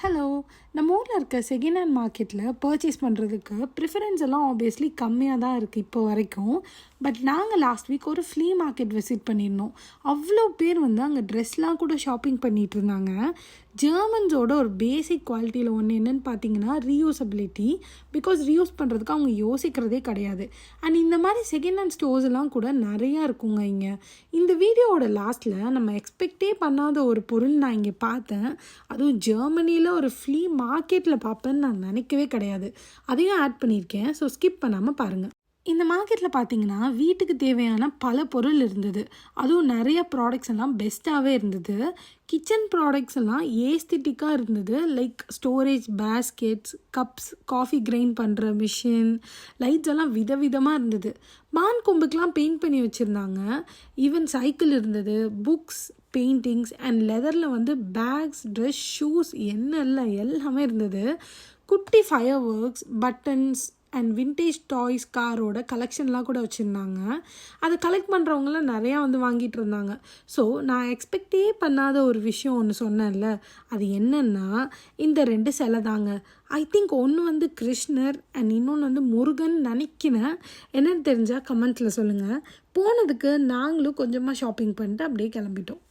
Hello. நம்ம ஊரில் இருக்க செகண்ட் ஹேண்ட் மார்க்கெட்டில் பர்ச்சேஸ் பண்ணுறதுக்கு ப்ரிஃபரன்ஸ் எல்லாம் ஆப்வியஸ்லி கம்மியாக தான் இருக்குது இப்போ வரைக்கும். பட் நாங்கள் லாஸ்ட் வீக் ஒரு ஃப்ளீ மார்க்கெட் விசிட் பண்ணியிருந்தோம். அவ்வளோ பேர் அங்கே ட்ரெஸ்லாம் கூட ஷாப்பிங் பண்ணிகிட்டு இருந்தாங்க. ஜெர்மன்ஸோட ஒரு பேசிக் குவாலிட்டியில் ஒன்று என்னென்னு பார்த்தீங்கன்னா ரீயூசபிலிட்டி. பிகாஸ் ரீயூஸ் பண்ணுறதுக்கு அவங்க யோசிக்கிறதே கிடையாது. அண்ட் இந்த மாதிரி செகண்ட் ஹேண்ட் ஸ்டோர்ஸ் எல்லாம் கூட நிறையா இருக்குங்க இங்கே. இந்த வீடியோவோட லாஸ்ட்டில் நம்ம எக்ஸ்பெக்டே பண்ணாத ஒரு பொருள் நான் இங்கே பார்த்தேன். அதுவும் ஜெர்மனியில் ஒரு ஃப்ளீ மார்க்கெட்டில் பார்ப்பேன்னு நான் நினைக்கவே கிடையாது. அதையும் ஆட் பண்ணியிருக்கேன். ஸோ ஸ்கிப் பண்ணாமல் பாருங்கள். இந்த மார்க்கெட்டில் பார்த்தீங்கன்னா வீட்டுக்கு தேவையான பல பொருள் இருந்தது. அதுவும் நிறைய ப்ராடக்ட்ஸ் எல்லாம் பெஸ்ட்டாகவே இருந்தது. கிச்சன் ப்ராடக்ட்ஸ் எல்லாம் ஏஸ்தட்டிக்காக இருந்தது. Like storage baskets, cups, coffee grind பண்ணுற மிஷின், லைட்ஸ் எல்லாம் விதவிதமாக இருந்தது. மான் கொம்புக்கெலாம் பெயிண்ட் பண்ணி வச்சுருந்தாங்க. ஈவன் சைக்கிள் இருந்தது, புக்ஸ், பெயிண்டிங்ஸ் அண்ட் லெதரில் பேக்ஸ், ட்ரெஸ், ஷூஸ் என்ன எல்லாமே இருந்தது. குட்டி fireworks, buttons and vintage toys, காரோட கலெக்ஷன்லாம் கூட வச்சுருந்தாங்க. அதை கலெக்ட் பண்ணுறவங்களாம் நிறையா வாங்கிட்டு இருந்தாங்க. ஸோ நான் எக்ஸ்பெக்டே பண்ணாத ஒரு விஷயம் ஒன்று சொன்னேன்ல, அது என்னென்னா இந்த 2 சிலை தாங்க. ஐ திங்க் ஒன்று கிருஷ்ணர் அண்ட் இன்னொன்று முருகன் நினைக்கிறேன். என்னென்னு தெரிஞ்சால் கமெண்ட்ஸில் சொல்லுங்கள். போனதுக்கு நாங்களும் கொஞ்சமாக ஷாப்பிங் பண்ணிட்டு அப்படியே கிளம்பிட்டோம்.